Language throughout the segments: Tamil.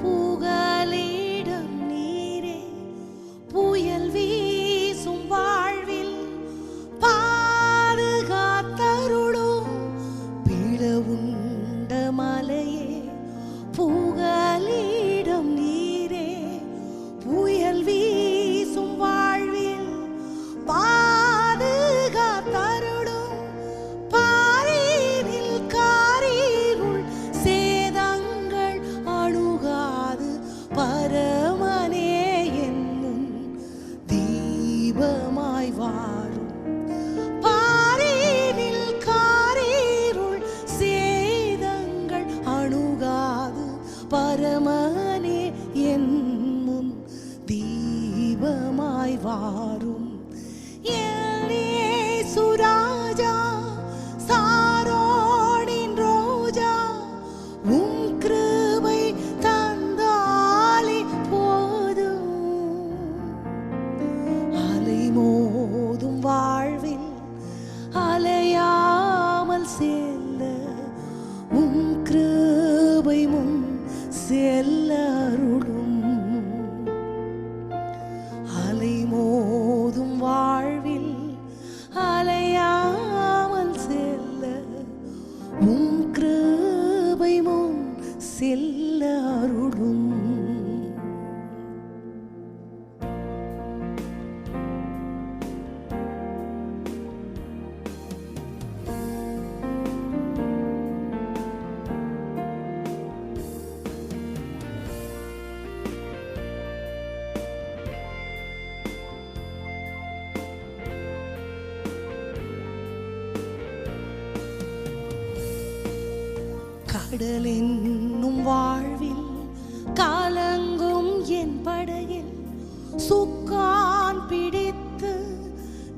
புகலிடம் நீரே, புயல் வீசும் வாழ்வில் பாதுகாத்தருளும் பிளவுண்ட மலையே. புகலிடம் நீரே, புயல் வீசும் வாழ்வில் பாதுகாத்தருளும் பாரினில் காரிருள் சேதங்கள் அணுகாது பரமனே என் முன் தீபமாய் வாரும். பாரினில் காரிருள் சேதங்கள் அணுகாது பரமனே என் முன் தீபமாய் வாரும். சுராஜா சாரோனின் ரோஜா, உம் கிருபை தந்தாலே போதும். அலை மோதும் வாழ்வில் அலையாமல் செல்ல உம் கிருபை முன் செல்ல அருளும். அலை மோதும் வாழ்வில் அலையாமல் செல்ல உம் கிருபை முன் செல்ல அருளும். கடல் என்னும் வாழ்வில் கலங்கும் என் படையில் சுக்கான் பிடித்து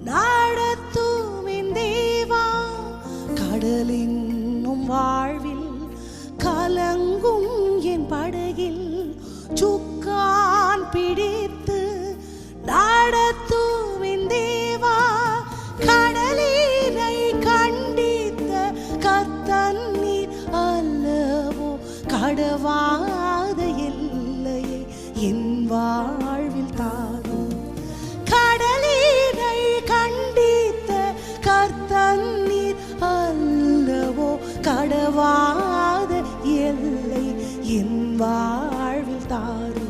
நடத்தும் என் தேவா. கடல் என்னும் வாழ்வில் கலங்கும் என் படையில் சுக்கான் பிடித்து நடத்தும் என் தேவா. கடலினை கண்டித்த கர்த்தன்னீர் அல்லவோ, கடவாத எல்லையை என் வாழ்வில் தாரும். கடலினை கண்டித்த கர்த்தன்னீர் அல்லவோ, கடவாத எல்லை என் வாழ்வில் தாரும்.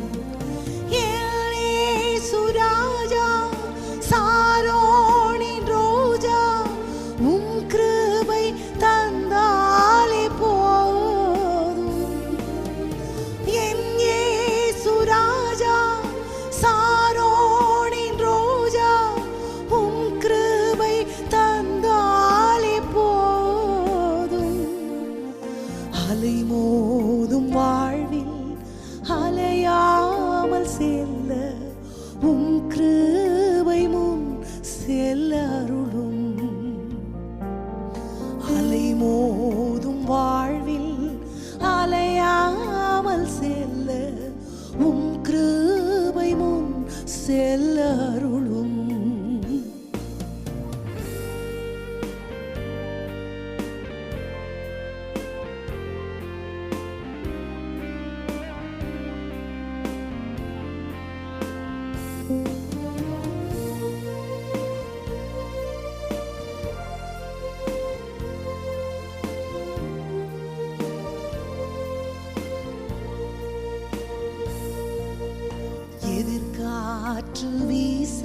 சுராஜா சாரோனின் ரோஜா, உம் கிருபை தந்தாலே போதும். என் சுராஜா சாரோனின் ரோஜா, உம் கிருபை தந்தாலே போதும். அலை மோதும் வாழ்வில் அலையாமல் செல்ல உம் கிருபை முன் செல்ல அருளும். அலை மோதும் வாழ்வில் அலையாமல் செல்ல உம் கிருபை முன் செல்ல அருளும். எதிர்காற்று வீச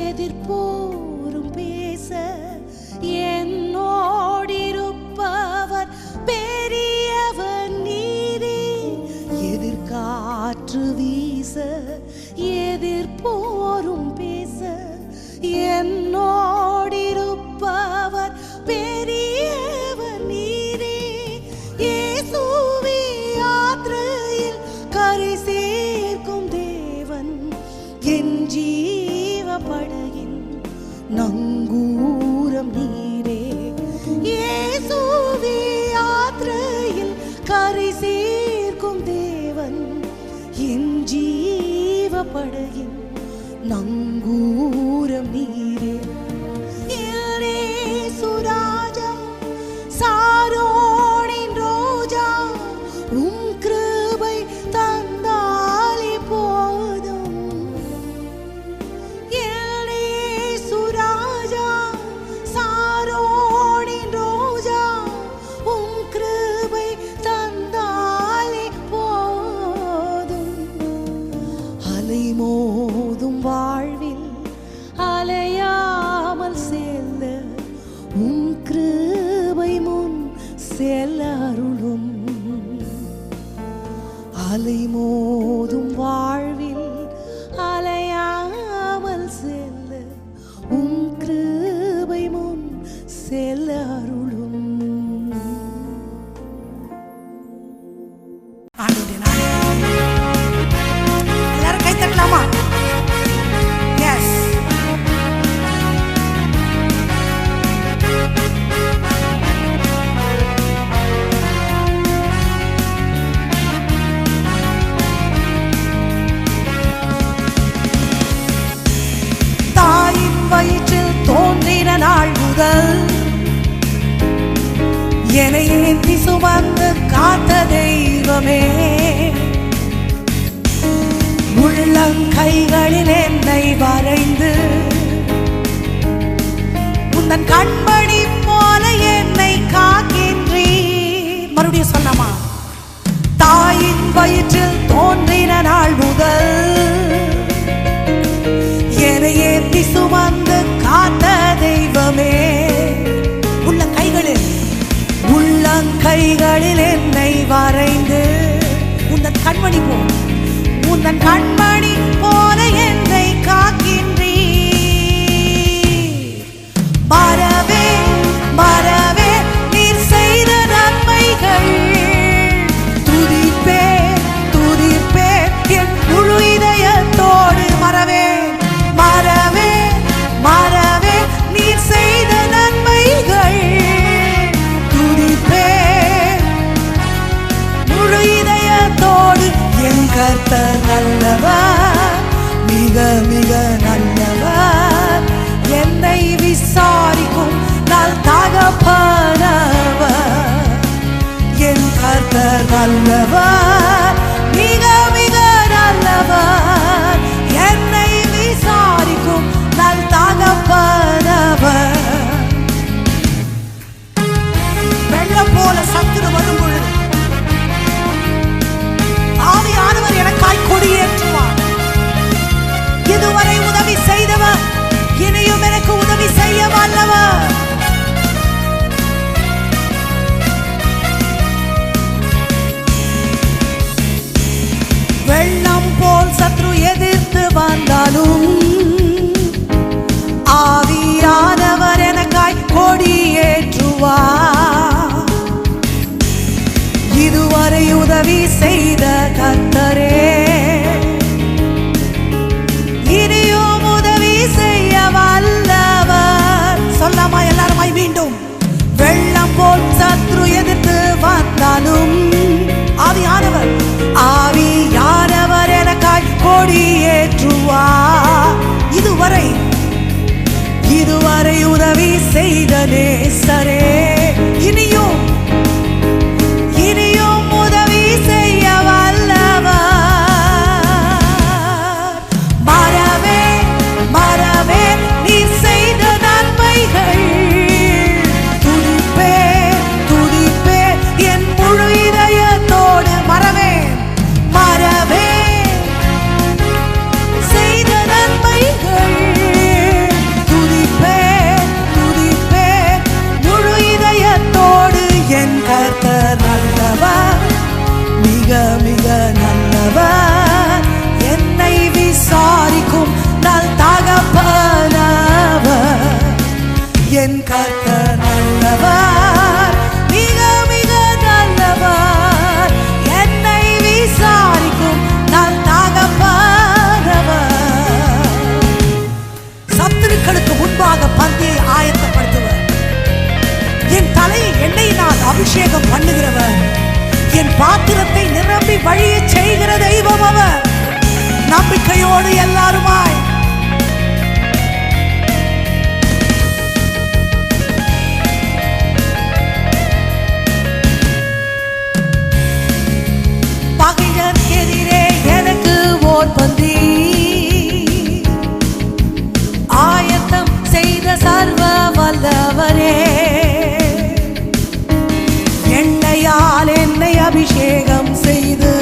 எதிர்போரும் பேச என்னோடிருப்பவர் பெரியவர் நீரே. எதிர்காற்று வீச எதிர்போரும் பேச என்னோடிருப்பவர் பெரியவர் நீரே. இயேசுவே யாத்திரையில் கரை சேர்க்கும் தேவன், என் ஜீவ படகின் நங்கூரம் நீரே. இயேசுவே யாத்திரையில் கரை சேர்க்கும் தேவன், என் ஜீவ படகின் நங்கூரம் நீரே. அலைமோதும் வாழ்வில் அலையாமல் செல்ல உம் கிருபை முன் செல்ல அருளும். எல்லாரும் கை தட்டலாமா? எஸ். வயிற்றில் தோன்றின நாள் முதல் என்னை ஏந்தி சுமந்து காத்த தெய்வமே, உள்ளங்கைகளில் என்னை வரைந்து உந்தன் கண்மணி போல என்னை காக்கின்றீர். மறுபடியும் சொன்னமா? தாயின் வயிற்றில் தோன்றின நாள் முதல் என்னை ஏந்தி சுமந்து காத்த தெய்வமே, உள்ளங்கைகளில் என்னை வரைந்து உந்தன் கண்மணி போல என்னை காக்கின்றீர். மறவே மறவே நீர் செய்த நன்மைகள் துதிப்பே துதிப்பே என் முழு இதயத்தோடு. மறவே மறவே மறவே நீர் செய்த நன்மைகள் துதிப்பே முழு இதயத்தோடு. என் கர்த்தர் நல்லவர், மிக மிக நல்லவர், என்னை விசாரிக்கும் நல் தகப்பனவர். என் கர்த்தர் நல்லவர், மிக மிக நல்லவர், என்னை விசாரிக்கும் நல் தகப்பனவர். வெள்ளம் போல சத்துரு வரும் பொழுது ஆவியானவர் எனக்காய் கொடியேற்றுவார். இதுவரை உதவி செய்தவர் இனியும் எனக்கு உதவி செய்ய வல்லவர். வெள்ளம் போல் சத்ரு எதிர்த்து வந்தாலும் ஆவியானவர் எனக்காய் கொடியேற்றுவார். இதுவரை உதவி செய்த கர்த்தரே இனியும் உதவி செய்ய வல்லவர். சொல்லாமா எல்லாருமாய் மீண்டும்? வெள்ளம் போல் சத்ரு எதிர்த்து வந்தாலும் ஆவியானவர் எனக்காய் கொடியேற்றுவார். இதுவரை உதவி செய்த நேசரே இனியும் உதவி செய்ய வல்லவர். மறவே மறவே நீர் செய்த நன்மைகள் துதிப்பே துதிப்பே என் முழு இதயத்தோடு. மறவே மறவே செய்த நன்மைகள் துதிப்பே துதிப்பே முழு இதயத்தோடு. என் கர்த்தர் நல்லவர், மிக மிக நல்லவர், என்னை விசாரிக்கும் நல் தகப்பனவர். என் கர்த்தர் நல்லவர், மிக மிக நல்லவர், என்னை விசாரிக்கும் நல் தகப்பனவர். சத்துருக்களுக்கு முன்பாக பந்தியை ஆயத்தப்படுத்துவர். என் தலையை எண்ணெயினால் அபிஷேகம் பண்ணுகிறவர். என் பாத்திரத்தை நிரம்பி வழிய செய்கிற தெய்வம் அவர். நம்பிக்கையோடு எல்லாருமாய் பகைஞர் எதிரே எனக்கு ஓர் பந்தி ஆயத்தம் செய்த சர்வ வல்லவரே, எண்ணெயால் என்னை அபிஷேகம் செய்து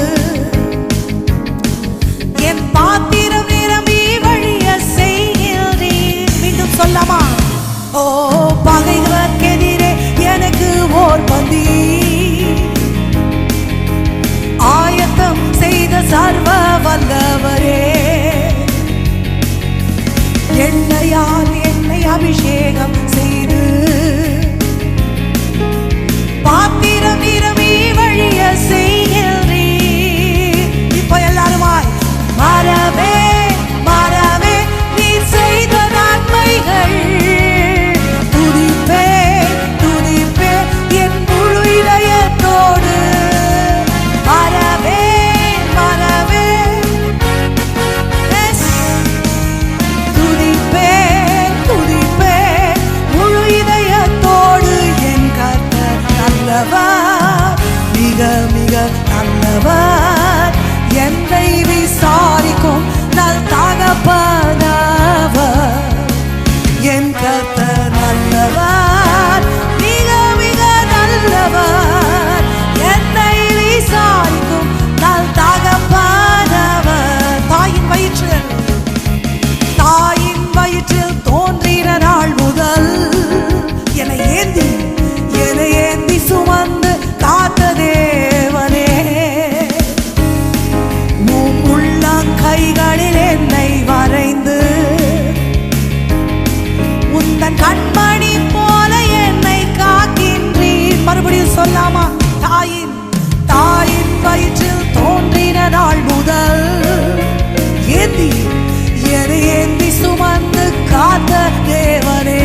என் பாத்திரம் நிரம்பி வழிய செய்கிறீர். மீண்டும் சொல்லமா? ஓ பகைவர்க்கெதிரே எனக்கு ஓர் பந்தி ஆயத்தம் நல்லவர், என்னை விசாரிக்கும் நல் தகப்பனவர். என் கர்த்தர் நல்லவர், மிக மிக நல்லவர், என்னை விசாரிக்கும் நல் தகப்பனவர். தாயின் வயிற்றில் தோன்றின நாள் முதல் என்னை ஏந்தி சுமந்து காத்த தேவனே, உம் உள்ளங்கைகளில் என்னை வரைந்து உந்தன் கண்மணி போல என்னை காக்கின்றீர். மறுபடியும் சொல்லாமா? தாயின் வயிற்றில் தோன்றின நாள் முதல் ஏந்தி சுமந்து காத்த தேவனே,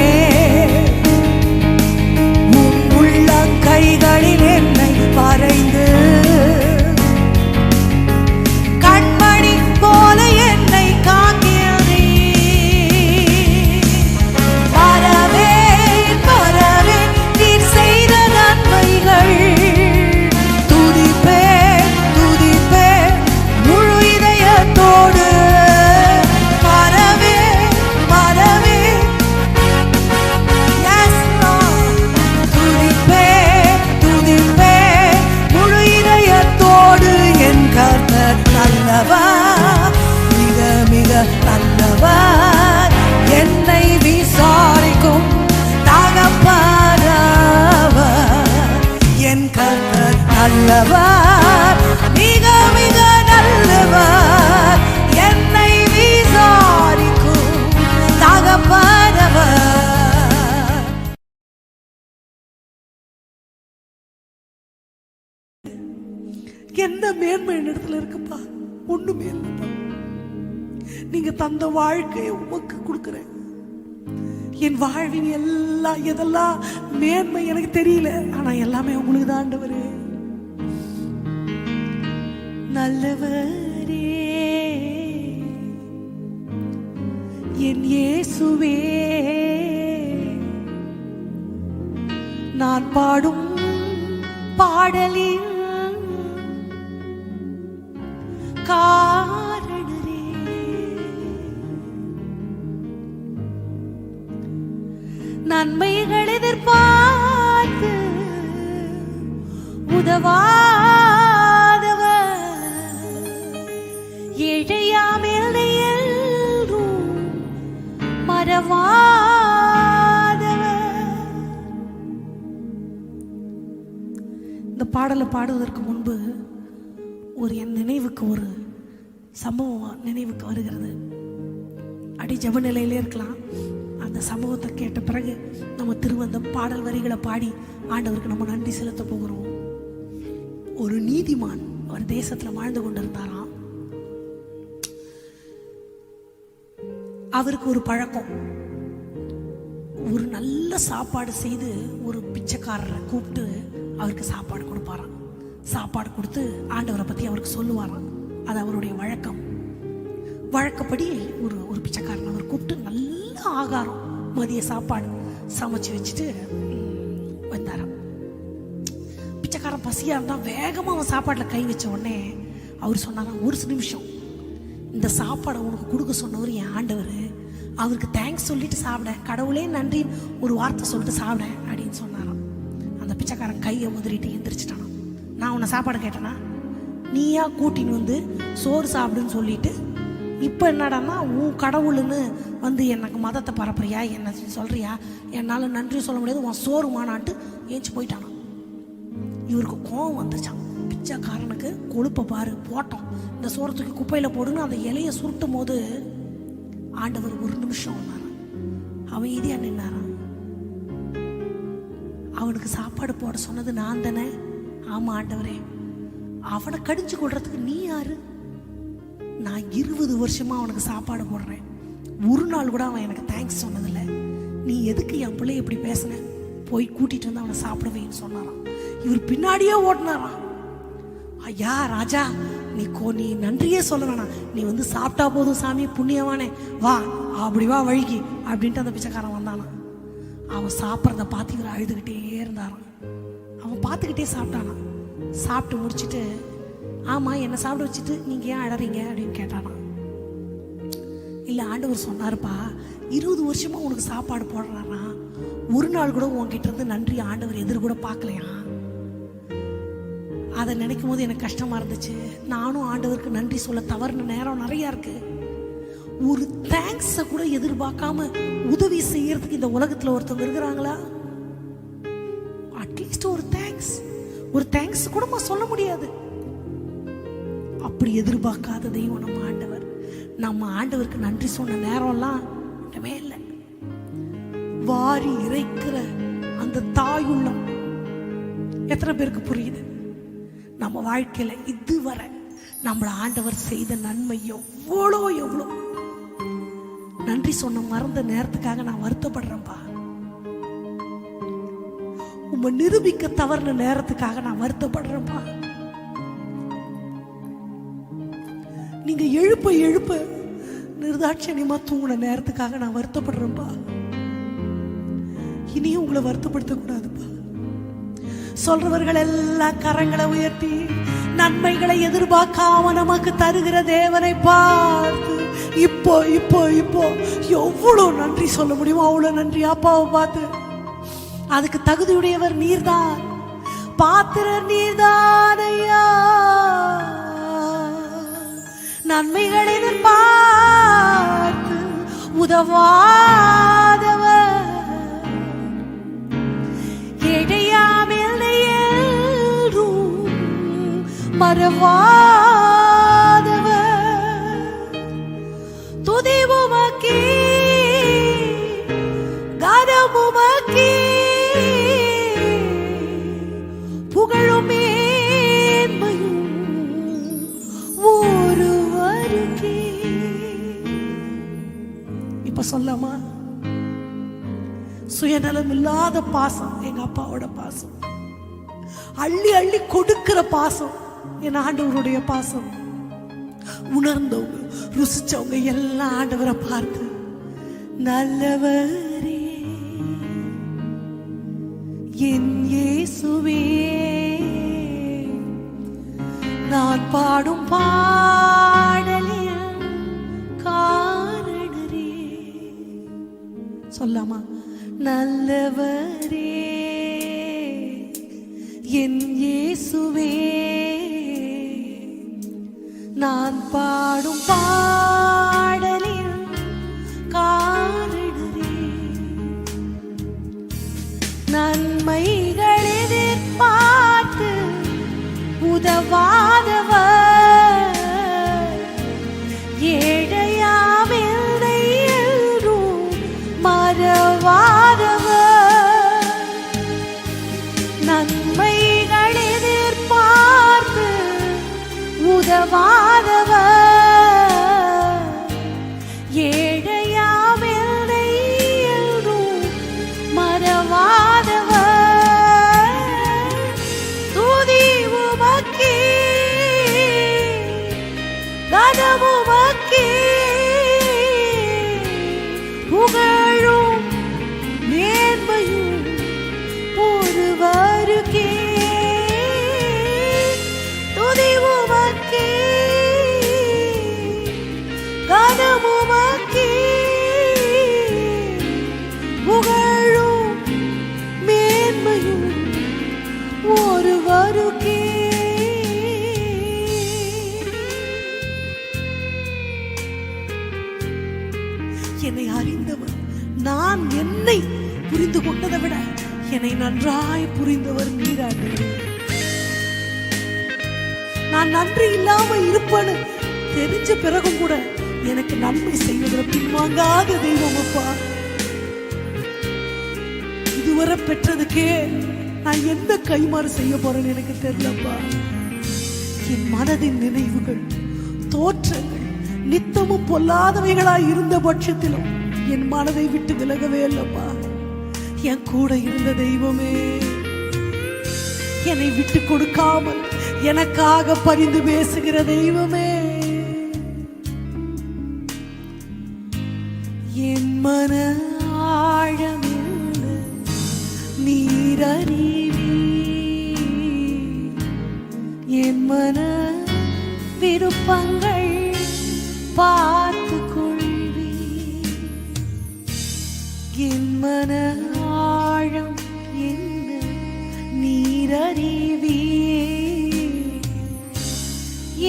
உம் உள்ளங்கைகளில் என்னை வரைந்து கண்மணி போல என்னை காக்கிறீர். பரவேன் நீர் செய்த நன்மைகள் துதிப்பேன் முழு இதயத்தோடு. நல்லவர், மிக மிக நல்லவர், என்னை விசாரிக்கும் தகப்பனவர். என் கர்த்தர் நல்லவர், மிக மிக நல்லவர், என்னை விசாரிக்கும் தகப்பனவர். என்ன மேன்மை இடத்துல இருக்குப்பா? ஒண்ணுமே இல்லப்பா. நீங்க தந்த வாழ்க்கையை உமக்கு கொடுக்கிறேன். என் வாழ்வின் எதெல்லாம் மேன்மை எனக்கு தெரியல, ஆனா எல்லாமே உங்களுக்கு தான் ஆண்டவரே. நல்லவரே என் இயேசுவே, நான் பாடும் பாடலில் காரணரே, நன்மைகள் எதிர்பார்த்து உதவாதவர், ஏழையாமல் எல்லோரும் மறவாதவர். இந்த பாடலை பாடுவதற்கு முன்பு என் நினைவுக்கு ஒரு சம்பவம் நினைவுக்கு வருகிறது. அடி ஜப நிலையிலே இருக்கலாம். அந்த சம்பவத்தை கேட்ட பிறகு நம்ம திருவந்த பாடல் வரிகளை பாடி ஆண்டவருக்கு நம்ம நன்றி செலுத்த போகிறோம். ஒரு நீதிமான் ஒரு தேசத்துல வாழ்ந்து கொண்டிருந்தாராம். அவருக்கு ஒரு பழக்கம், ஒரு நல்ல சாப்பாடு செய்து ஒரு பிச்சைக்காரரை கூப்பிட்டு அவருக்கு சாப்பாடு கொடுப்பாராம். சாப்பாடு கொடுத்து ஆண்டவரை பத்தி அவருக்கு சொல்லுவாராம். அது அவருடைய வழக்கப்படி ஒரு பிச்சைக்காரன் அவர் கூப்பிட்டு நல்ல ஆகாரம், மதிய சாப்பாடு சமைச்சு வச்சுட்டு வந்தாராம். பிச்சைக்காரன் பசியா இருந்தா வேகமா அவன் சாப்பாட்டுல கை வச்ச உடனே அவர் சொன்னாராம், ஒரு நிமிஷம், இந்த சாப்பாடை உனக்கு கொடுக்க சொன்னவர் என் ஆண்டவர், அவருக்கு தேங்க்ஸ் சொல்லிட்டு சாப்பிட, கடவுளே நன்றி ஒரு வார்த்தை சொல்லிட்டு சாப்பிட அப்படின்னு சொன்னாராம். அந்த பிச்சைக்காரன் கையை உதறிட்டு எந்திரிச்சிட்டானா. நான் உன்னை சாப்பாடு கேட்டேனா? நீயா கூட்டின்னு வந்து சோறு சாப்பிடுன்னு சொல்லிட்டு இப்போ என்னடான்னா உன் கடவுள்னு வந்து எனக்கு மதத்தை பரப்புறியா, என்ன சொல்றியா, என்னால் நன்றி சொல்ல முடியாது, உன் சோறு மானான்ட்டு ஏஞ்சி போயிட்டானா. இவருக்கு கோவம் வந்துச்சான். பிச்சைக்காரனுக்கு கொழுப்பை பாரு, போட்டோம், இந்த சோறு தூக்கி குப்பையில் போடுன்னு அந்த இலையை சுருட்டும் போது ஆண்டவர் ஒரு நிமிஷம் வந்தாரான். அவன் இதையா நின்னாரான். அவனுக்கு சாப்பாடு போட சொன்னது நான் தானே? ஆமா ஆண்டவரே. அவனை கடிச்சு கொள்றதுக்கு நீ யாரு? நான் 20 வருஷமா அவனுக்கு சாப்பாடு போடுறேன், ஒரு நாள் கூட அவன் எனக்கு தேங்க்ஸ் சொன்னதில்லை. நீ எதுக்கு என் பிள்ளைய இப்படி பேசின? போய் கூட்டிட்டு வந்து அவனை சாப்பிடுவேன்னு சொன்னாராம். இவர் பின்னாடியே ஓட்டினாராம். ஐயா ராஜா, நீ நன்றியே சொல்ல வேணாம், நீ வந்து சாப்பிட்டா போதும் சாமி, புண்ணியவானே, வா அப்படி வா வழிக்கு அப்படின்ட்டு அந்த பிச்சைக்காரன் வந்தானான். அவன் சாப்பிட்றத பார்த்து இவர் அழுதுகிட்டே இருந்தாராம். அவன் பார்த்துக்கிட்டே சாப்பிட்டானான். சாப்பிட்டு முடிச்சுட்டு ஆமா, என்னை சாப்பிட வச்சுட்டு நீங்க ஏன் அழறீங்க அப்படின்னு கேட்டானா. இல்ல, ஆண்டவர் சொன்னாருப்பா, 20 வருஷமா உனக்கு சாப்பாடு போடுறாரா, ஒரு நாள் கூட உன்கிட்ட இருந்து நன்றி ஆண்டவர் எதிர் கூட பார்க்கலையா. அதை நினைக்கும் போது எனக்கு கஷ்டமா இருந்துச்சு. நானும் ஆண்டவருக்கு நன்றி சொல்ல தவறுன நேரம் நிறைய இருக்கு. ஒரு தேங்க்ஸை கூட எதிர்பார்க்காம உதவி செய்யறதுக்கு இந்த உலகத்துல ஒருத்தவங்க இருக்கிறாங்களா? அட்லீஸ்ட் ஒரு தேங்க்ஸ் கூட சொல்ல முடியாது. அப்படி எதிர்பார்க்காத தெய்வம் நம்ம ஆண்டவர். நம்ம ஆண்டவருக்கு நன்றி சொன்ன நேரம்லாம் இல்லை. வாரி இறைக்கிற அந்த தாயுள்ளம் எத்தனை பேருக்கு புரியுது? நம்ம வாழ்க்கையில இதுவரை நம்மள ஆண்டவர் செய்த நன்மை எவ்வளோ நன்றி சொன்ன மறந்த நேரத்துக்காக நான் வருத்தப்படுறேன்பா. உங்க நிரூபிக்க தவறுன நேரத்துக்காக நான் வருத்தப்படுறேன்பா. நீங்க எழுப்ப நிர்தாட்சணியமா தூங்கின நேரத்துக்காக நான் வருத்தப்படுறேன்பா. இனியும் உங்களை வருத்தப்படுத்த கூடாதுப்பா. சொல்றவர்கள் எல்லாம் கரங்களை உயர்த்தி நன்மைகளை எதிர்பார்க்காம நமக்கு தருகிற தேவனை பார்த்து இப்போ இப்போ இப்போ எவ்வளவு நன்றி சொல்ல முடியுமோ அவ்வளவு நன்றி. அப்பாவை பார்த்து அதுக்கு தகுதியுடையவர் நீர்தான், பாத்திரர் நீர்தான் ஐயா. நன்மைகளை எதிர்பார்த்து உதவாதவர், எடையாமல் மறவாதவர், துதி உமக்கே கனம் உமக்கே புகழும் மேன்மையும் ஒருவருக்கே. இப்ப சொல்லாமா? சுயநலம் இல்லாத பாசம் எங்க அப்பாவோட பாசம், அள்ளி அள்ளி கொடுக்கிற பாசம் என் ஆண்டவருடைய பாசம். உணர்ந்தவங்க ருசிச்சவங்க எல்லாம் ஆண்டவரை பார்த்து நல்லவரே என் இயேசுவே நான் பாடும் பாடலில் காரணரே. சொல்லாமா? நல்லவரே என் இயேசுவே நான் பாடும் பாடலில் காரணரே. நன்மைகள் எதிர்பார்த்து உதவாதவர், ஏழையாமில்லை என்றும் மறவாதவர், நன்மைகள் எதிர்பார்த்து உதவாதவர், ஏழையாமில்லை என்றும் மறவாதவர், துதி உமக்கே கனம் உமக்கே புகழும் மேன்மையும் ஒருவருக்கே, துதி உமக்கே கனம் உமக்கே புகழும் மேன்மையும் ஒருவருக்கே. என்னை அறிந்தவர், நான் என்னை புரிந்து கொண்டதை விட என்னை நன்றாய் புரிந்தவர் நீராக. நான் நன்றி இல்லாம இருப்பேன்னு தெரிஞ்ச பிறகும் கூட எனக்கு நன்மை செய்வதில் பின்வாங்காத தெய்வம் அப்பா. இதுவரை பெற்றதுக்கே நான் எந்த கைமாறு செய்ய போறேன்னு எனக்கு தெரியலப்பா. என் மனதின் நினைவுகள் தோற்றங்கள் நித்தமும் பொல்லாதவைகளாய் இருந்த பட்சத்திலும் என் மனதை விட்டு விலகவே இல்லப்பா. என் கூட இருந்த தெய்வமே, என்னை விட்டு கொடுக்காமல் எனக்காக பரிந்து பேசுகிற தெய்வமே, என் மன ஆழமில் நீர் அறிவி, என் மன விருப்பங்கள் பார்த்து கொள்வி. என் மன ஆழம் என்ன நீரறிவி.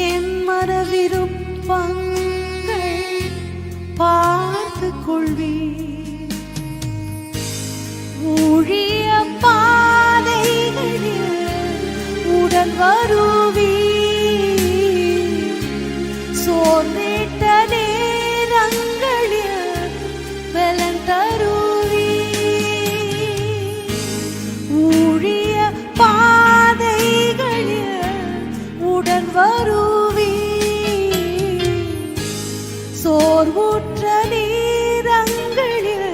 என் மன விருப்பங்கள் பார்த்து கொள்வி. ஊழிய பாதைகளில் உடன் வருவி. சோர்ந்திட்ட நேரங்களில் பலன் தருவி. ஊழிய பாதைகளில் உடன் வருவி. சோர்வுற்ற நேரங்களில்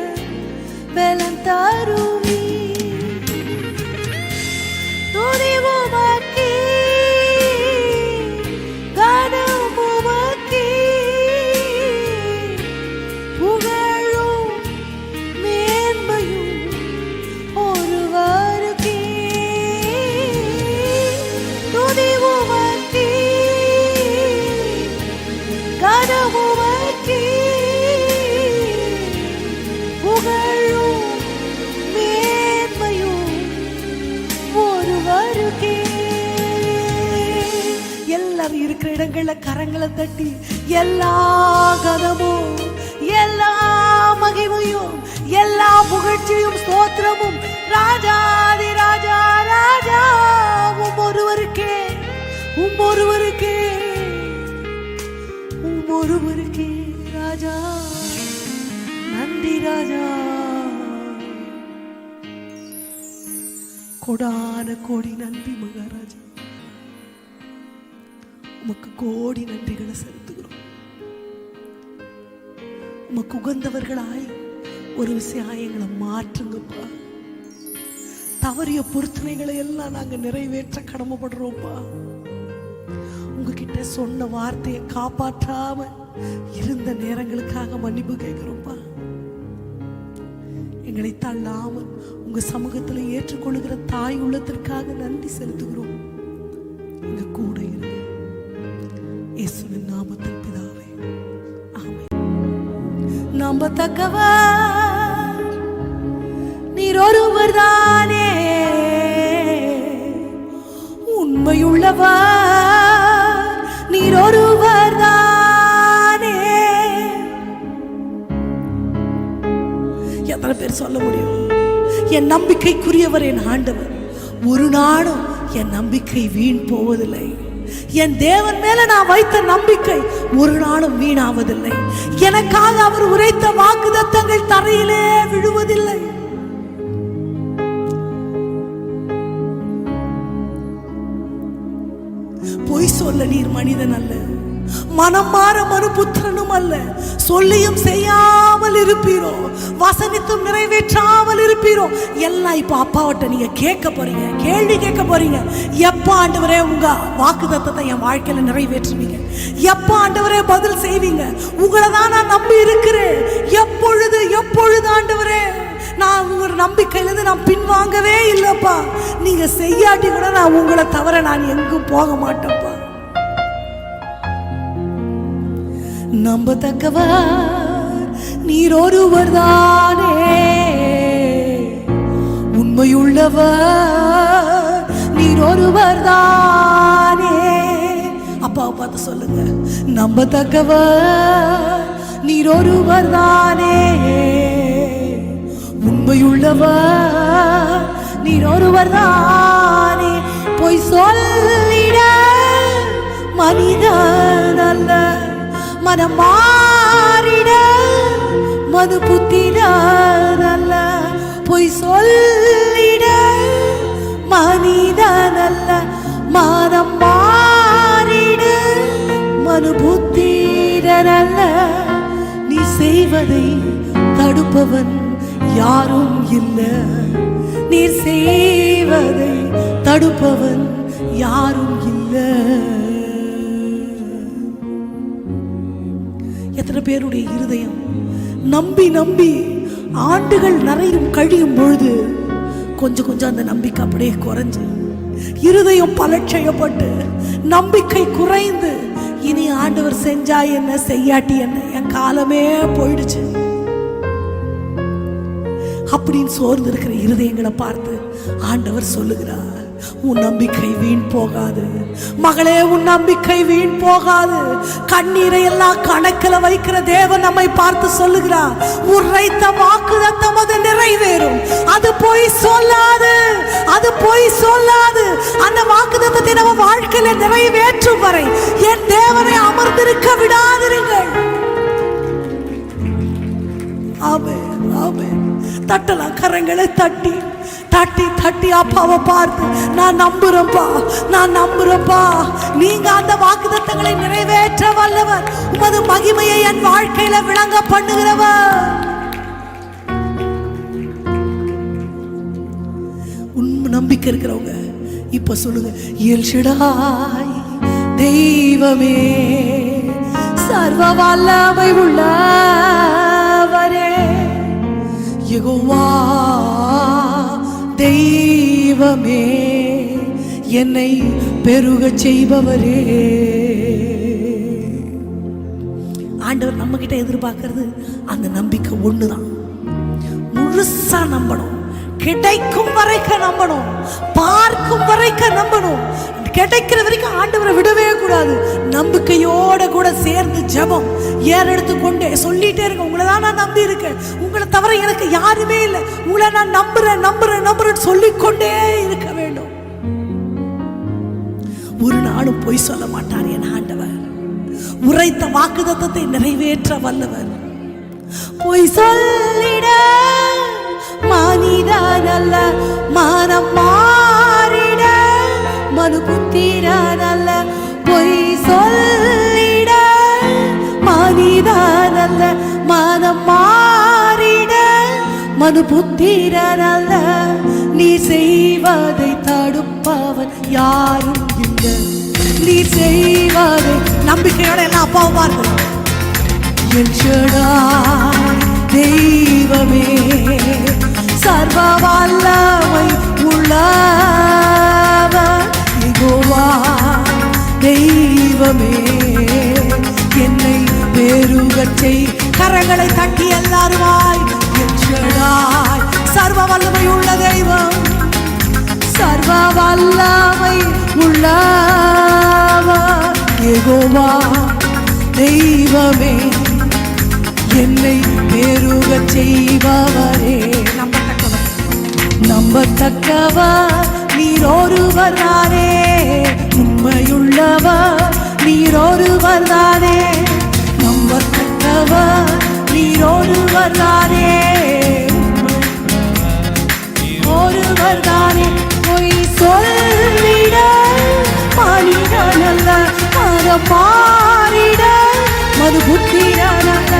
பலன் தருவி. துதிவுமக்கி கனமுமக்கி புகழும் மேன்மையும் ஒருவருக்கே. துதிவுமக்கி கனமுமக்கி புகழும் மேன்மையும் ஒருவருக்கே. எல்லாரும் இருக்கிற இடங்கள்ல கரங்களை தட்டி எல்லா கனமும் எல்லா மகிமையும் எல்லா புகழ்ச்சியும் ஸ்தோத்திரமும் ராஜாதி ராஜா ராஜா ஒருவருக்கே ஒருவருக்கே ஒருவருக்கே. ராஜா நன்றி ராஜா. கோடான கோடி நன்றி மகாராஜா. உமக்கு கோடி நன்றிகளை செலுத்துகிறோம். உமக்கு உகந்தவர்களாய் ஒரு விஷயங்களை மாற்றுங்கப்பா. தவறிய பொருத்தனைகளை எல்லாம் நாங்க நிறைவேற்ற கடமைப்படுறோம்ப்பா. உங்ககிட்ட சொன்ன வார்த்தையை காப்பாற்றாம இருந்த நேரங்களுக்காக மன்னிப்பு கேட்கிறோம்ப்பா. எங்களை தள்ளாமல் உங்க சமூகத்தில் ஏற்றுக்கொள்ளுகிற தாய் உள்ளத்திற்காக நன்றி செலுத்துகிறோம். எங்க கூட இருங்க. இயேசுவின் நாமத்தில் பிதாவே, ஆமென். நம்பத்தக்கவர் நீர் ஒருவர் தானே. உண்மையுள்ளவர் நீர் ஒருவர் தானே. எத்தனை பேர் சொல்ல முடியும்? என் நம்பிக்கைக்குரியவர் என் ஆண்டவர். ஒரு நாளும் என் நம்பிக்கை வீண் போவதில்லை. என் தேவன் மேல நான் வைத்த நம்பிக்கை ஒரு நாளும் வீணாவதில்லை. எனக்காக அவர் உரைத்த வாக்குத்தத்தங்கள் தரையிலே விழுவதில்லை. பொய் சொல்ல நீர் மனிதன் அல்ல, மனம் மாற மனுபுத்திரனும் அல்ல. சொல்லியும் செய்யாமல் இருப்பீரோ, வசனித்தும் நிறைவேற்றாமல் இருப்பீரோ. எல்லாம் இப்ப அப்பாவிட்ட நீங்க கேட்க போறீங்க, கேள்வி கேட்க போறீங்க. எப்ப ஆண்டவரே உங்க வாக்குத்தத்தத்தை என் வாழ்க்கையில நிறைவேற்றுவீங்க? எப்ப ஆண்டவரே பதில் செய்வீங்க? உங்களை தான் நான் நம்பி இருக்கிறேன். எப்பொழுது எப்பொழுது ஆண்டவரே? நான் உங்களோட நம்பிக்கையிலிருந்து நான் பின்வாங்கவே இல்லப்பா. நீங்க செய்யாட்டி கூட நான் உங்களை தவிர நான் எங்கும் போக மாட்டேன்ப்பா. நம்பத்தக்கவர் நீர் ஒருவர் தானே. உண்மையுள்ளவர் நீர் ஒருவர் தானே. அப்பாவை பார்த்து சொல்லுங்க, நம்பத்தக்கவர் நீர் ஒருவர் தானே. உண்மையுள்ளவர் நீர் ஒருவர் தானே. பொய் சொல்லிட மனிதன் அல்ல, மனம் மாறிட மது புத்திரன் அல்ல. பொய் சொல்லிட மனிதன் அல்ல, மனம் மாறிட மனு புத்திரன் அல்ல. நீ செய்வதை தடுப்பவன் யாரும் இல்லை. நீர் செய்வதை தடுப்பவன் யாரும் இல்லை. எத்தனை பேருடைய இருதயம் நம்பி நம்பி ஆண்டுகள் நிறையும் கழியும் பொழுது கொஞ்சம் கொஞ்சம் அந்த நம்பிக்கை அப்படியே குறைஞ்சு, இருதயம் பலட்சயப்பட்டு நம்பிக்கை குறைந்து ஆண்டவர் செஞ்சா என்ன, செய்யாட்டி என்ன, என் காலமே போயிடுச்சு அப்படின்னு சோர்ந்து இருக்கிற இருதயங்களை பார்த்து ஆண்டவர் சொல்லுகிறார், உன் நம்பிக்கை வீண் போகாது மகளே, உன் நம்பிக்கை வீண் போகாது. கண்ணீரை எல்லாம் கணக்கில் வைக்கிற தேவன் நம்மை பார்த்து சொல்லுகிறார், உரைத்த வாக்குத்தத்தம் அது நிறைவேறும். அது போய் சொல்லாது, அது போய் சொல்லாது. அந்த வாக்குத்தத்தத்தை நம்ம வாழ்க்கையில நிறைவேற்றும் வரை என் தேவனை அமர்ந்திருக்க விடாதிருங்கள். ஆமென், ஆமென். தட்டலாம், கரங்களை தட்டி தட்டி தட்டி அப்பாவை பார்த்து, நான் நம்புறேன்ப்பா, நான் நம்புறேன்ப்பா, நீங்க அந்த வாக்குத்தத்தங்களை நிறைவேற்ற வல்லவர், உமது மகிமையை என் வாழ்க்கையில விளங்க பண்ணுகிறவர். உண்மை நம்பிக்கை இருக்கிறவங்க இப்ப சொல்லுங்க, எல் ஷடாய் தெய்வமே, சர்வ வல்லமை உள்ளவரே, யெகோவா தெய்வமே, என்னை பெருக செய்பவரே. ஆண்டவர் நம்ம கிட்ட எதிர்பார்க்கிறது அந்த நம்பிக்கை ஒண்ணுதான். முழுசா நம்பணும், கிடைக்கும் வரைக்கும் நம்பணும், பார்க்கும் வரைக்கும் நம்பணும். கிடைக்கிற வரைக்கும் ஆண்டவரை விடவே கூடாது. நம்பிக்கையோட கூட சேர்ந்து ஜெபம் ஏறெடுத்து கொண்டே சொல்லிட்டே இருக்க, உங்களை தான் நான் நம்பி இருக்கேன், உங்களை தவிர எனக்கு யாருமே இல்லை, உங்களை நான் நம்புறேன் நம்புறேன் நம்புறேன் சொல்லிக்கொண்டே இருக்க வேண்டும். ஒரு நாளும் பொய் சொல்ல மாட்டார் என் ஆண்டவர். உரைத்த வாக்குத்தத்தத்தை நிறைவேற்ற வல்லவர். பொய் சொல்லிட மனிதன் அல்ல, மனம் மாறிட மனுபுத்திரன் அல்ல. பொய் சொல்லிட மனிதன் அல்ல, மனம் மாறிட மனுபுத்திரன் அல்ல. நீ செய்வதை தடுப்பவன் யாரும் இல்லை, நீ செய்வதை. நம்பிக்கையோட எல்லாம் அப்பாவை பார்த்து, எல் ஷடாய் தெய்வமே, சர்வ வல்லமை உள்ளவர், யெகோவா தெய்வமே, என்னை பெருகச் செய். கரங்களை தட்டி எல்லாருமாய், எல் ஷடாய் சர்வ வல்லமை உள்ள தெய்வம், சர்வ வல்லமை உள்ளவர், யெகோவா தெய்வமே, என்னை பெருகச் செய்பவரே. நம்பத்தக்கவர் நீர் ஒருவர் தானே, உண்மையுள்ளவர் நீர் ஒருவர் தானே. நம்பத்தக்கவர் நீர் ஒருவர் தானே, ஒருவர் தானே. பொய் சொல்லிட மனிதன் அல்ல, மனம் மாறிட மனுபுத்திரன் அல்ல.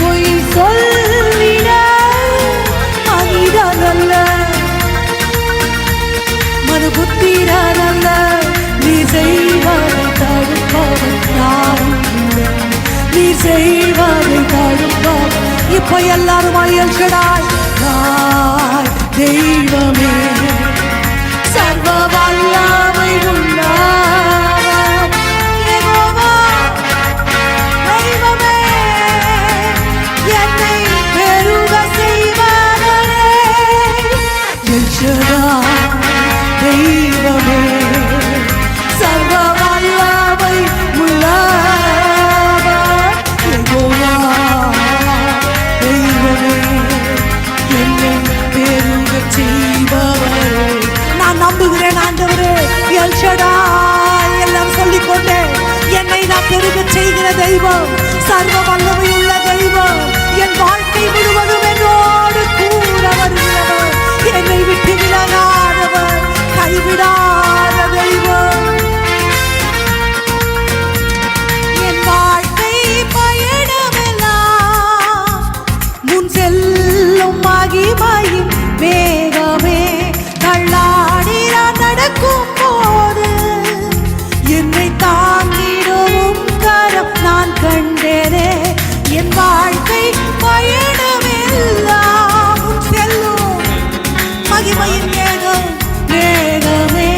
பொய் சொல்லிட மனிதன் அல்ல, மனுபுத்திரன் அல்ல. நீ செய்வதை தடுப்பவன் யாரும் இல்லை, நீ செய்வதை தடுப்பவன். இப்ப எல்லாரும் எல் ஷடாய் தெய்வமே, சர்வ வல்லமை உள்ளவர், யெகோவா தெய்வமே, என்னை பெருக செய்பவரே. எல் ஷடாய் தெய்வமே, சர்வ வல்லமை உள்ளவர், யெகோவா தெய்வமே, என்னை பெருக செய்பவரே. நான் நம்புகிறேன் ஆண்டவரே, எல் ஷடாய் எல்லாம் சொல்லிக்கொண்டே, என்னை நான் பெருக செய்கிற தெய்வம், சர்வ வல்லமை உள்ள தெய்வம், என் வாழ்க்கை முழுவதும் என்னோடு கூட வருகிறவர், என்னை விட்டு விலகாதவர், கைவிடாத தெய்வம். என் வாழ்க்கை பயணமெல்லாம் முன் செல்லும் மகிமையின் வேகமே, தள்ளாடி நான் நடக்கும் போது என்னை தாங்கிடும் கரம் நான் கண்டேனே. என் வாழ்க்கை பயணமெல்லாம் முன் செல்லும் மகிமையின் வேகம் வேகமே,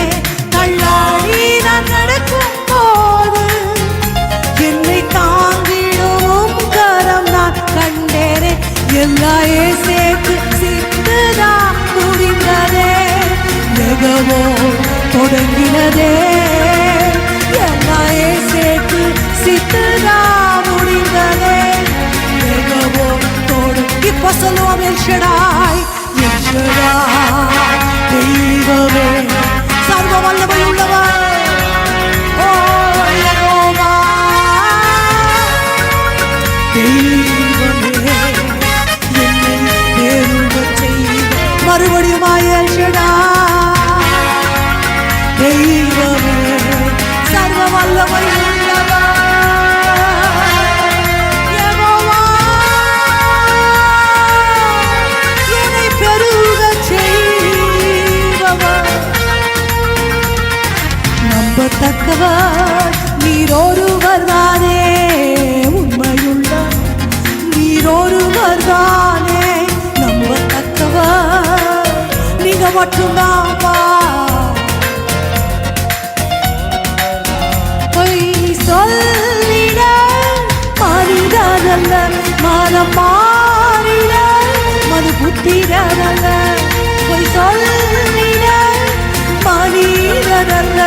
சொல்லுவோம் எல் ஷடாய், எல் ஷடாய் தெய்வமே, சர்வ வல்லமை உள்ளவர். ஓ யெகோவா தெய்வமே, என்னை பெருகச் செய்த மறுபடியும் எல் ஷடாய் தெய்வமே, சர்வ வல்லமை உள்ளவர். நம்பத்தக்கவர் நீர் ஒருவர் தானே, உண்மையுள்ள நீர் ஒருவர் தானே, நம்பத்தக்கவர் நீங்க மட்டும்தான்ப்பா. பொய் சொல்லிட மனிதனல்ல, மனம் மாறிட மது புத்திரனல்ல, பொய் சொல்லிட மனிதனல்ல,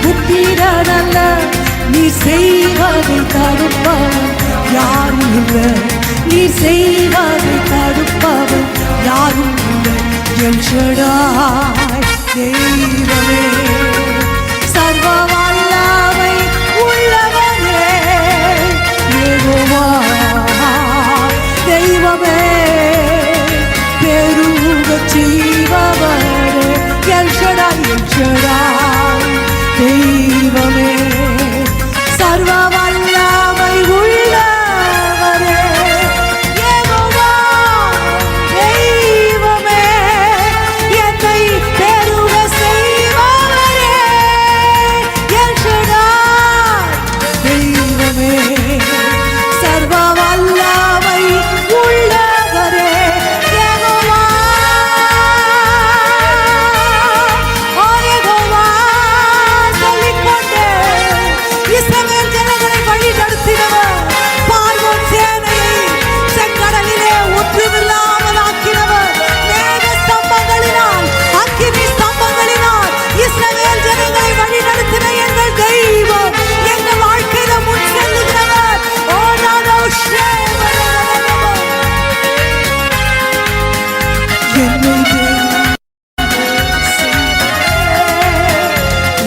புத்திரனல்ல, நீ செய்வதை தடுப்பவன் யாரும் இல்லை, நீ செய்வதை தடுப்பவன் யாரும் இல்லை. எல் ஷடாய் தெய்வமே, சர்வ வல்லமை உள்ளவனே, யெகோவா தெய்வமே, பெருகச் செய்பவரே, எல் ஷடாய், எல் ஷடாய் தெய்வமே, சர்வ வல்லமை உள்ளவரே, யெகோவா தெய்வமே, என்னை பெருக செய்பவரே, எல் ஷடாய் தெய்வமே, சர்வ வல்லமை உள்ளவரே, யெகோவா. ஓ யெகோவா இஸ்ரவேல் ஜனங்களை வழி நடத்தினவர், பார்வோன் சேனையை செங்கடலிலே ஒன்றுமில்லாமல் ஆக்கினவர், மேக ஸ்தம்பங்களினால் அக்கினி ஸ்தம்பங்களினால் இஸ்ரவேல் ஜனங்களை வழி நடத்தின எங்கள் தெய்வம், எங்கள் வாழ்க்கையில முன் செல்லுகிறவர். ஓ நானோ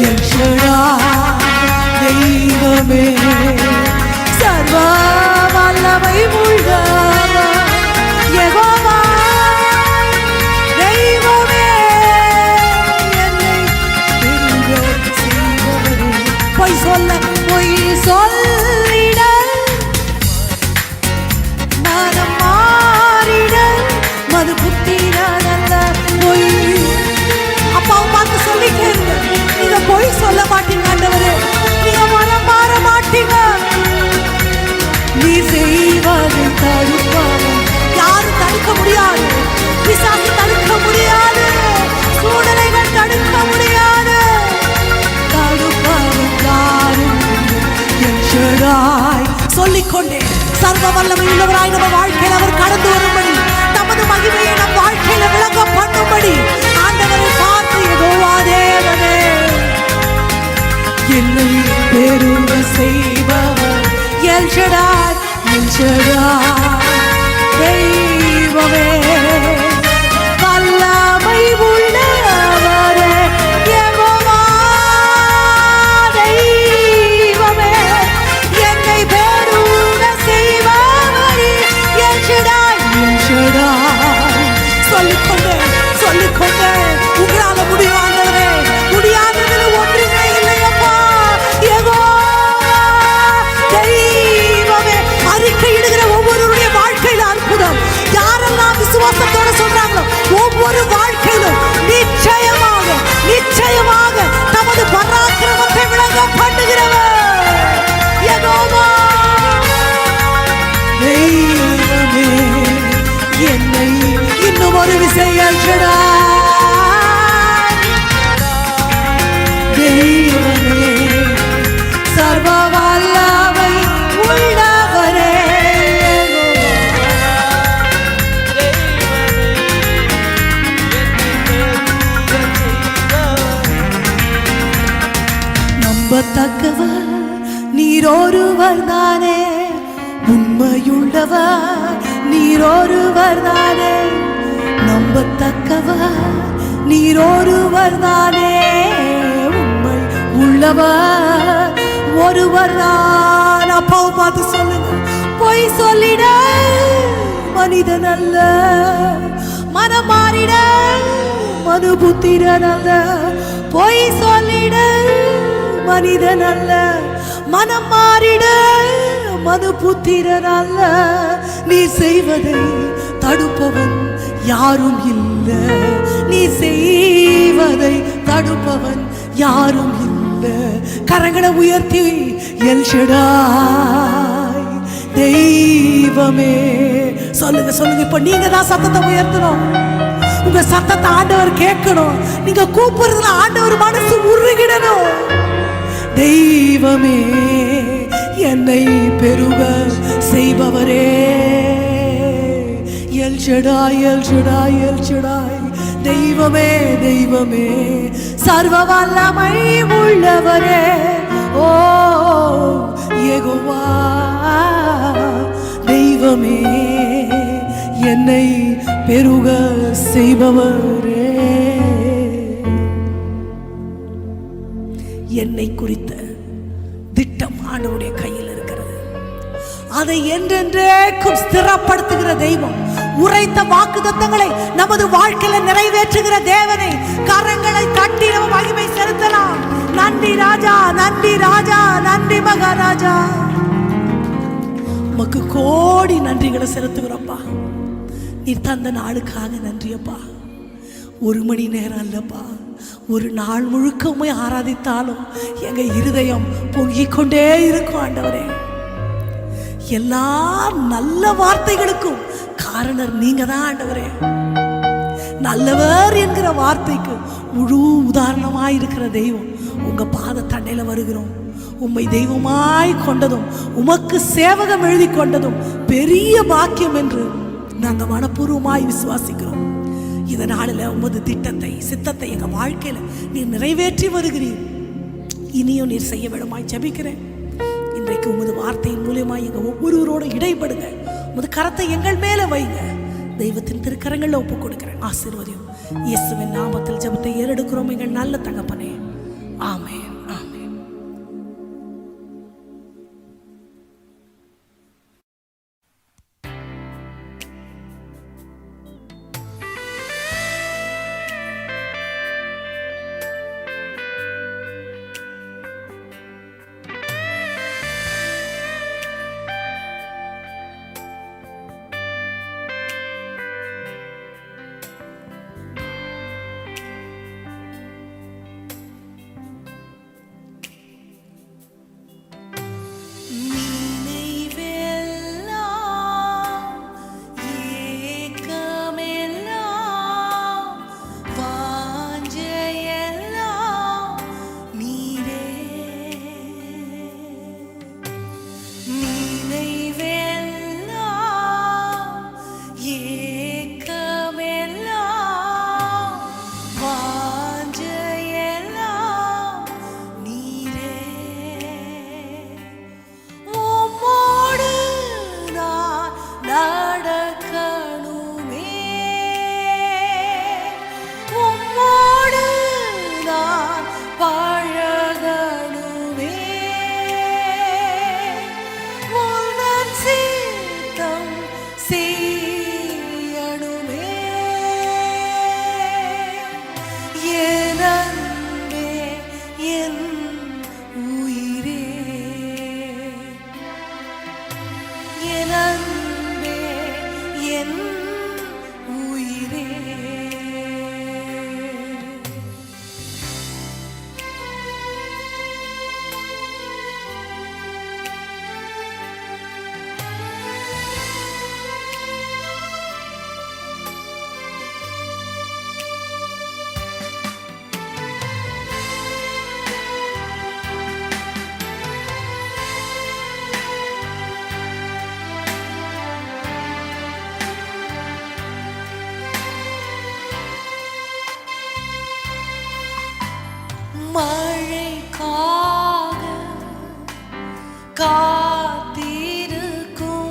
எல் ஷடாய் தெய்வமே, சர்வ வல்லமை உள்ளவர், யெகோவா தெய்வமே, என்னை பெருகச் செய்பவரே. பொய் சொல்லிட மனம் மாறிட மது புத்திரனல்ல, பொய் அப்பாவை பார்த்து சொல்லிட்டே இருங்க, நீங்க பொய் சொல்ல மாட்டீங்க ஆண்டவரே, நீங்க மனம் மாற மாட்டீங்க. நீ செய்வதை தடுப்பவன் யாரும் தடுக்க முடியாது, பிசாசு தடுக்க முடியாது, சூழ்நிலைகள் தடுக்க முடியாது, தடுப்பவன் யாரும் எல் ஷடாய். சொல்லிக்கொண்டே சர்வ வல்லமை உள்ளவராய் நம்ம வாழ்க்கையில் அவர் கடந்து வரும்படி, நமது மகிமையை நம் வாழ்க்கையில விளங்க பண்ணும்படி ஆண்டவரை பார்த்து, யெகோவா தேவனே என்னை பெருக செய்பவர், எல் ஷடாய், எல் ஷடாய் தெய்வமே, வல்லமை உள்ளவரே, யெகோவா தெய்வமே, என்னை பெருக செய்பவரே, எல் ஷடாய், எல் ஷடாய். சொல்லிக்கொண்டே உங்களால முடியும் ஆண்டவரே, முடியாததில் ஒன்றுமே இல்லையப்பா, யெகோவா தெய்வமே. அறிக்கையிடுகிற ஒவ்வொருவருடைய வாழ்க்கையில அற்புதம், யாரெல்லாம் விசுவாசத்தோட சொல்றாங்களோ ஒவ்வொரு வாழ்க்கையிலும் நிச்சயமாக தமது பராக்கிரமத்தை விளங்க பண்ணுகிறவர், யெகோவா தெய்வமே, என்னை இன்னும் ஒரு விசை எல் ஷடாய் தெய்வமே, சர்வ வல்லமை உள்ளவரே, நம்பத்தக்கவர் நீர் ஒருவர் தானே, உண்மையுள்ளவர் நீரொருவர் தானே, நம்பத்தக்கவர் நீரொருவர் தானே. உண்மை உள்ளவர் ஒருவர் தான். அப்பாவை பார்த்து சொல்லுங்க, பொய் சொல்லிட மனிதன் அல்ல, மனம் மாறிட மனு புத்திரன் அல்ல. பொய் சொல்லிட மனிதன் அல்ல, மனம் மாறிட மனு புத்திரன் அல்ல. நீ செய்வதை தடுப்பவன் யாரும் இல்லை, நீ செய்வதை தடுப்பவன் யாரும் இல்லை. கரங்களை உயர்த்தி எல் ஷடாய் தெய்வமே சொல்லுங்க சொல்லுங்க. இப்ப நீங்க தான் சத்தத்தை உயர்த்தணும். உங்க சத்தத்தை ஆண்டவர் கேட்கணும். நீங்க கூப்பிடுறதுல ஆண்டவர் மனசு உருகிடணும். தெய்வமே என்னை பெருக செய்பவரே, L Shaddai L Shaddai L Shaddai. தெய்வமே தெய்வமே சர்வ வல்லமை உள்ளவரே, ஓ யெகோவா. தெய்வமே என்னை பெருக செய்பவரே. என்னை குறித்த திட்டம் ஆண்டவருடைய கையில் இருக்கிறது. அதை என்றென்றைக்கும் ஸ்திரப்படுத்துகிற தெய்வம், உரைத்த வாக்குத்தத்தங்களை நமது வாழ்க்கையில நிறைவேற்றுகிற தேவனை கரங்களை தட்டி நம்ம மகிமை செலுத்தலாம். நன்றி ராஜா, நன்றி ராஜா, நன்றி மகாராஜா. உமக்கு கோடி நன்றிகளை செலுத்துகிறோம்ப்பா. நீ தந்த நாளுக்காக நன்றியப்பா. ஒரு மணி நேரம் அல்லப்பா, ஒரு நாள் முழுக்க உம்மை ஆராதித்தாலும் எங்க இருதயம் பொங்கிக் கொண்டே இருக்கும் ஆண்டவரே. எல்லா நல்ல வார்த்தைகளுக்கும் காரணர் நீங்க தான் ஆண்டவரே. நல்லவர் என்கிற வார்த்தைக்கு முழு உதாரணமாய் இருக்கிற தெய்வம் உங்க பாத தண்டையில வருகிறோம். உம்மை தெய்வமாய் கொண்டதும் உமக்கு சேவகம் எழுதி கொண்டதும் பெரிய பாக்கியம் என்று நாங்கள் மனப்பூர்வமாய் விசுவாசிக்கிறோம். இதனால உமது திட்டத்தை சித்தத்தை எங்க வாழ்க்கையில நீர் நிறைவேற்றி வருகிறீர். இனியும் நீர் செய்ய விடமாய் ஜெபிக்கிறேன். இன்றைக்கு உமது வார்த்தையின் மூலியமாய் எங்க ஒவ்வொருவரோட இடைப்படுங்க. உமது கரத்தை எங்கள் மேல வைங்க. தெய்வத்தின் திருக்கரங்களில் ஒப்புக் கொடுக்கிறேன். ஆசீர்வதியும். இயேசுவின் நாமத்தில் ஜெபத்தை ஏறெடுக்கிறோம் எங்கள் நல்ல தகப்பனே. ஆமென். மழைக்காக காத்திருக்கும்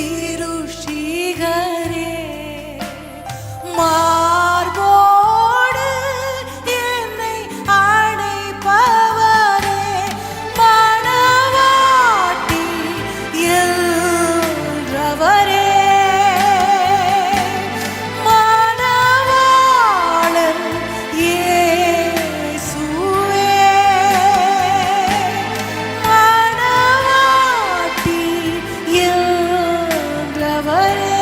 விருஷிகரே மார்போடு என்னை அணைப்பவரே மணவாட்டி என்றவரே மணவாளன் இயேசுவே மணவாட்டி என்றவரே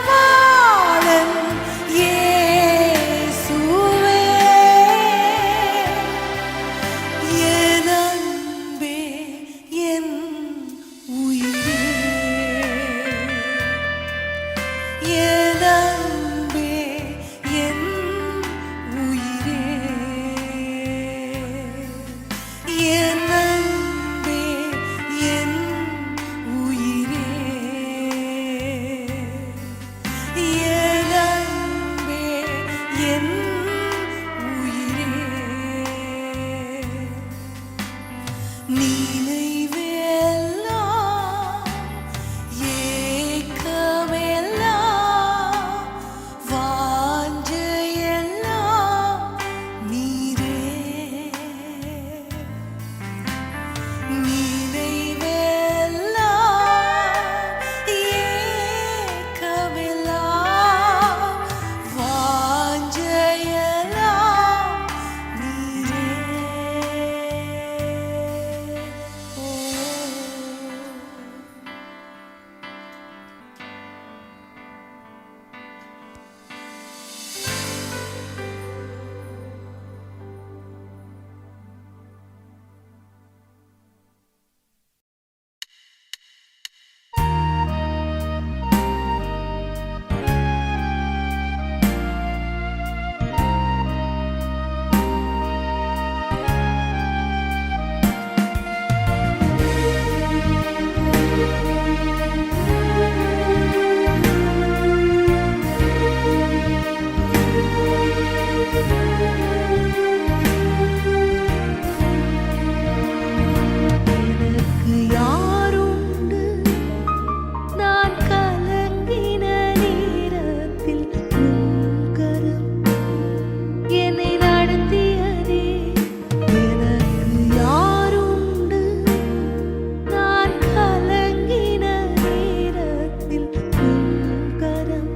மணவாளன் இயேசுவே என் அன்பே என் உயிரே என் அன்பே என் உயிரே என் அன்பே என் உயிரே என் அன்பே என் உயிரே நினைவெல்லாம் ஏக்கமெல்லாம் வாஞ்சையெல்லாம் நீரே நினைவெல்லாம் ஏக்கமெல்லாம் வாஞ்சையெல்லாம் நீரே ஓ எனக்கு யாருண்டு நான் கலங்கின நேரத்தில் உம் கரம் என்னை நடத்தியதே எனக்கு யாருண்டு நான் கலங்கின நேரத்தில் உம் கரம்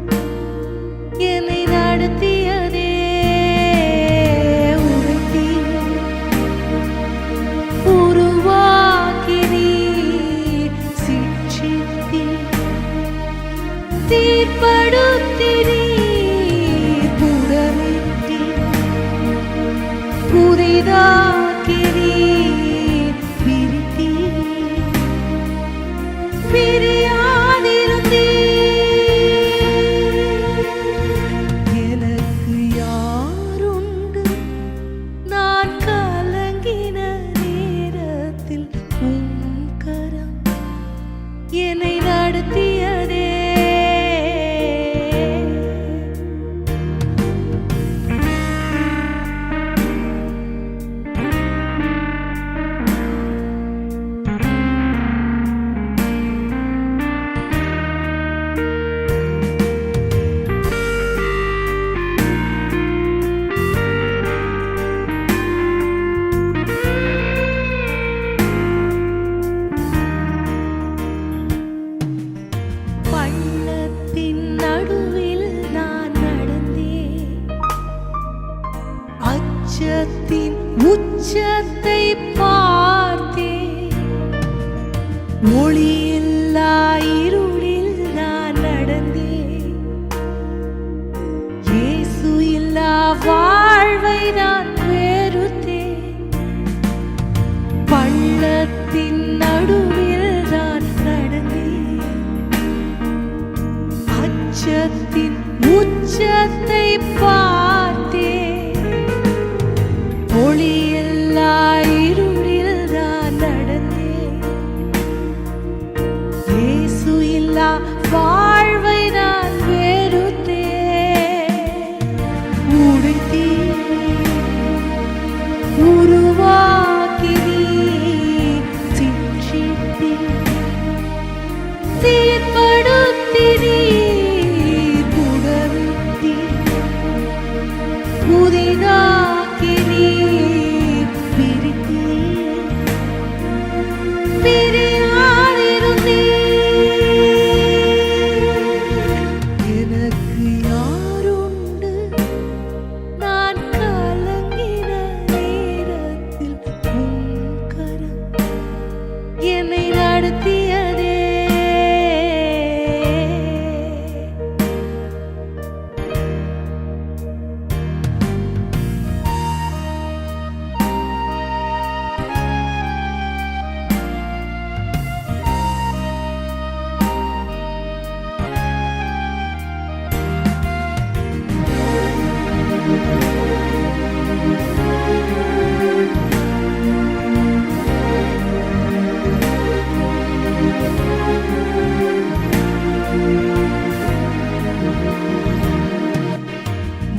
என்னை நடத்தியதே தீர்ப்படுத்தினீ புடமிட்டி புதிதாக்கினீ பிரித்தி பிரியாதிருந்தீ எனக்கு யாருண்டு நான் கலங்கின நேரத்தில் உம் கரம் என்னை நடத்தியதே பள்ளத்தின் நடுவில் நான் நடந்தேன் அச்சத்தின் உச்சத்தை பார்த்தேன் ஒளியில்லா இருளில் நான் நடந்தேன் இயேசு இல்லா வாழ்வை நான் வெறுத்தேன் பள்ளத்தின் நடுவில் நான் நடந்தேன் அச்சத்தின் உச்சத்தை பார்த்தேன் ஒளியில்லா இருளில் நான் நடந்தேன் இயேசு இல்லா வாழ்வை நான் வெறுத்தேன் உடைத்தீர் உருவாக்கினீர் சிற்றித்தீர் தீர்ப்படுத்தினீர், புகழ்ந்தீர், புதிதாக்கினீர், பிரித்தீர், பிரியாதிருந்தீர். எனக்கு யாருண்டு? நான் கலங்கின நேரத்தில் உம் கரம் என்னை நடத்தியதே.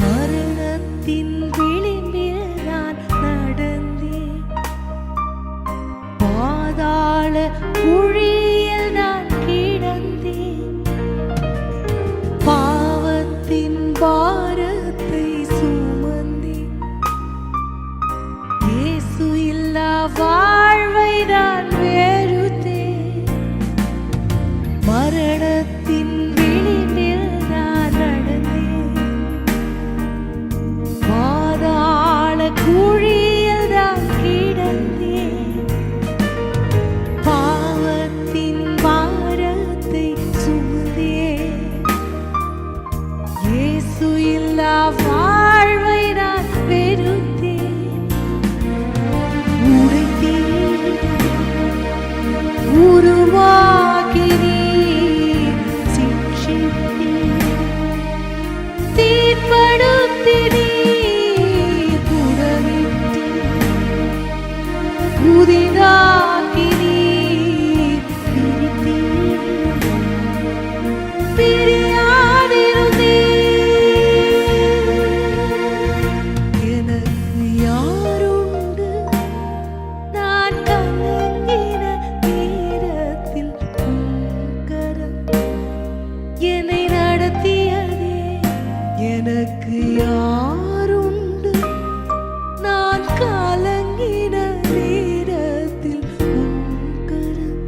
மரணத்தின் விளிம்பில் நான் நடந்தேன், பாதாள குழியில் நான் கிடந்தேன், பாவத்தின் பாரத்தை சுமந்தேன், இயேசு இல்லா வாழ்வை நான் வெறுத்தேன். மரணத்தின் விளிம்பில் நான் நடந்தேன், பாதாள குழியில் நான் கிடந்தேன், பாவத்தின் பாரத்தை சுமந்தேன், இயேசு இல்லா வாழ்வை நான் வெறுத்தேன். உடைத்தீர், உருவாக்கினீர், சிட்சித்தீர், தீர்ப்படுத்தினீர், புடமிட்டீர், புதிதாக்கினீர், பிரித்தீர், பிரியாதிருந்தீர். எனக்கு யாருண்டு? நான் கலங்கின நேரத்தில் உம் கரம் என்னை நடத்தியதே. எனக்கு யாருண்டு? நான் கலங்கின நேரத்தில் உம் கரம்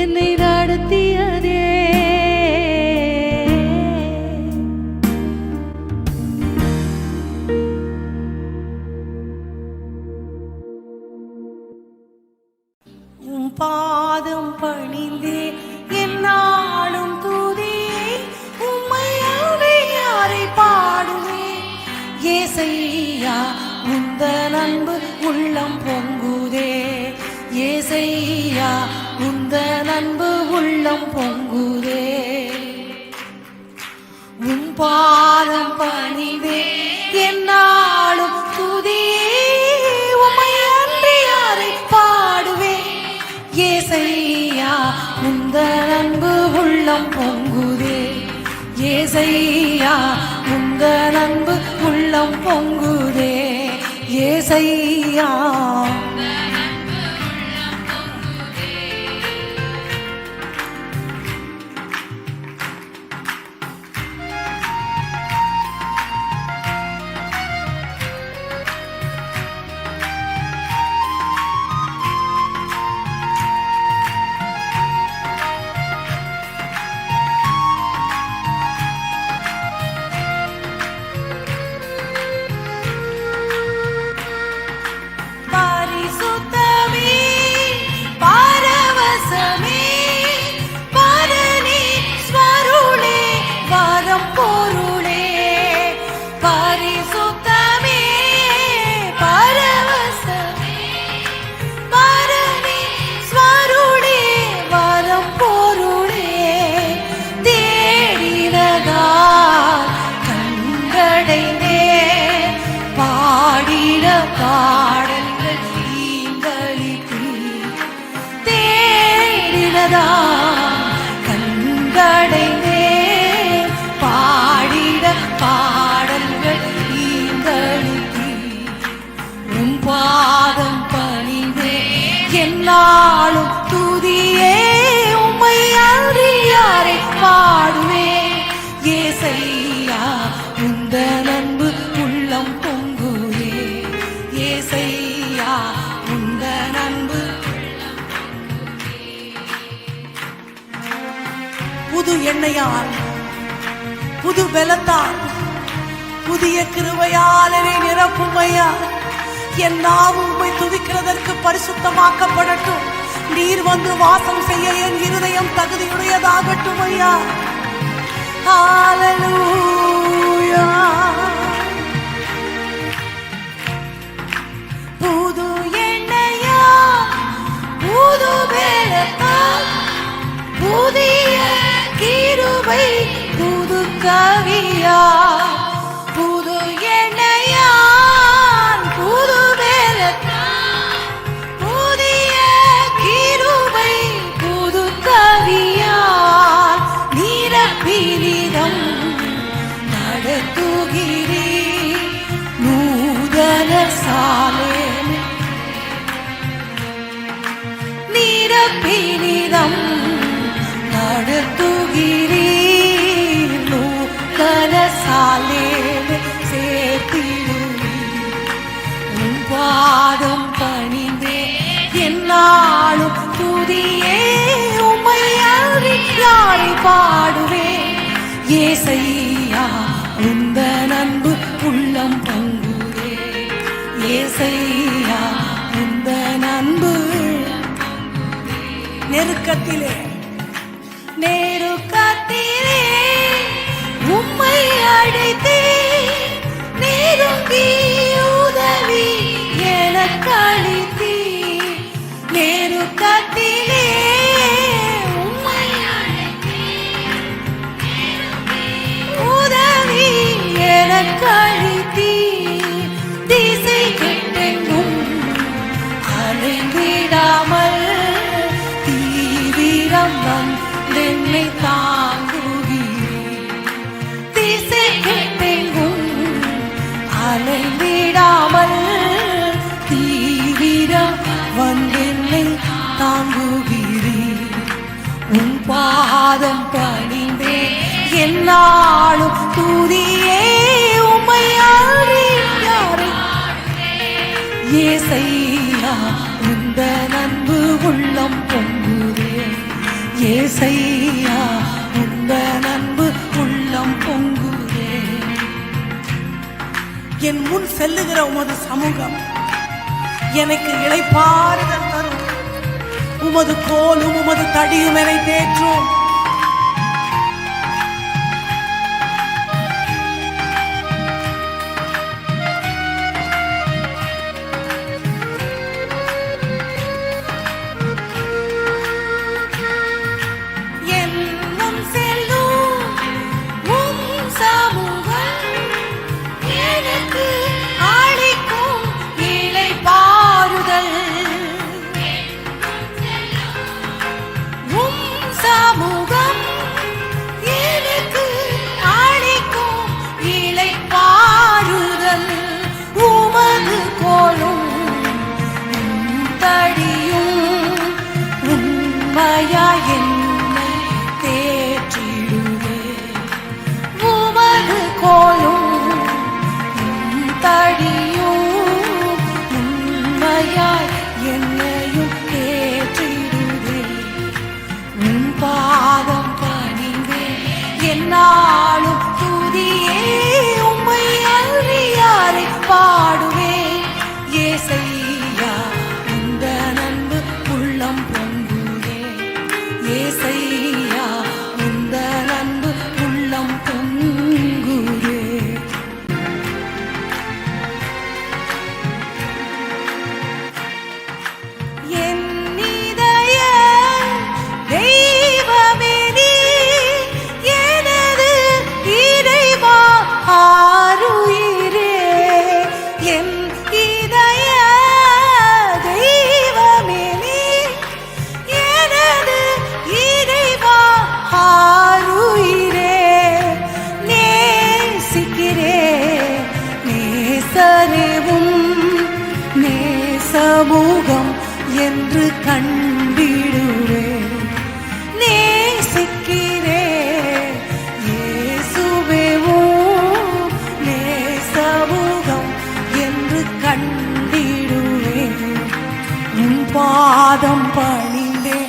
என்னை நடத்தியதே. உம் பாதம் பணிந்தே என்னாலும் துதியே, உம்மை யாரை பாடுவேன். ஏசையா உந்தன் அன்பு உள்ளம் பொங்குதே, ஏசையா உந்தன் அன்பு உள்ளம் பொங்குதே. உம் பாதம் பணிந்தே என்னாலும் துதியே, உம்மை அன்றி யாரை பாடுவேன். ஏசையா உந்தன் அன்பு உள்ளம் பொங்குதே, ஏசையா உந்தன் அன்பு உள்ளம் பொங்குதே. ஏசையா பாடல்கள் தீங்களித்து தேடினதா கண்கடைந்தே பாடிட பாடல்கள் தீங்களித்து உம் பாதம் பணிந்தே என்னாலும் துதியே உம்மையா புது எண்ணெயால், புது பலத்தால், புதிய கிருபையால் என்னை நிரப்பும் ஐயா. என் நாவு உம்மை துதிக்கிறதற்கு பரிசுத்தமாக்கப்படட்டும். நீர் வந்து வாசம் செய்ய என் இருதயம் தகுதியுடையதாகட்டும் ஐயா. ஹல்லேலூயா. புது எண்ணெயா, புது பலத்தால், புதிய கிருபை, புது கவியா, புது எண்ணெயா, புது பலத்தால், புதிய கிருபை, புது கவியால் நிரப்பினிதம் நடத்துகிறீர். நூதன சாலேமே நிரப்பினிதம் நடத்துகிறீர். நூதன சாலேமே சேர்த்திடுவீர். உன் பாதம் பணிந்தே என்னாலும் துதியே. உம்மை அன்றி யாரை பாடுவேன்? ஏசையா உந்தன் அன்பு உள்ளம் பொங்குதே. ஏசையா உந்தன் அன்பு. நெருக்கத்திலே நெருக்கத்திலே உம்மை அழைத்தே. நெருங்கி உதவி எனக்களித்தீ. நெருக்கத்திலே உம்மை அழைத்தே. உதவி எனக்களித்தீ. திசை கெட்டெங்கும் அலைந்திடாமல் தீவிரம் வந்தென்னை தாங்குகிறீர். திசை கெட்டெங்கும் அலைந்திடாமல் தீவிரம் வந்தென்னை தாங்குகிறீர். உன் பாதம் பணிந்தே என்னாலும் துதியே. உம்மை அன்றி யாரை? ஏசையா உந்தன் அன்பு உள்ளம் பொங்குதே. ஏசையா உந்தன் அன்பு உள்ளம் பொங்குதே. என் முன் செல்லுகிற உமது சமூகம் எனக்கு இளைப்பாறுதல் தரும். உமது கோலும் உமது தடியும் என்னை தேற்றும். என்னை தேற்றிடுவே. உமது கோலும் தடியும் உண்மையாய் என்னையும் தேற்றிடுவே. உன் பாதம் பணிந்தே என்னாலும் துதியே. உம்மை அன்றி யாரை பாடுவேன்? ஏசையா உந்தன் அன்பு உள்ளம் பொங்குதே. ஏசையா உந்தன் அன்பு உள்ளம் பொங்குதே. என் இதய தெய்வமே நீ, எனது இறைவா ஆருயிரே. என் இதய தெய்வமே நீ, எனது இறைவா ஆருயிரே. நேசிக்கிறே நேசரேவும் நேசமுகம் என்று கண்டிடுவே. நேசிக்கிறே இயேசுவேவும் நேசமுகம் என்று கண்டிடுவே. உன் பாதம் பணிந்தே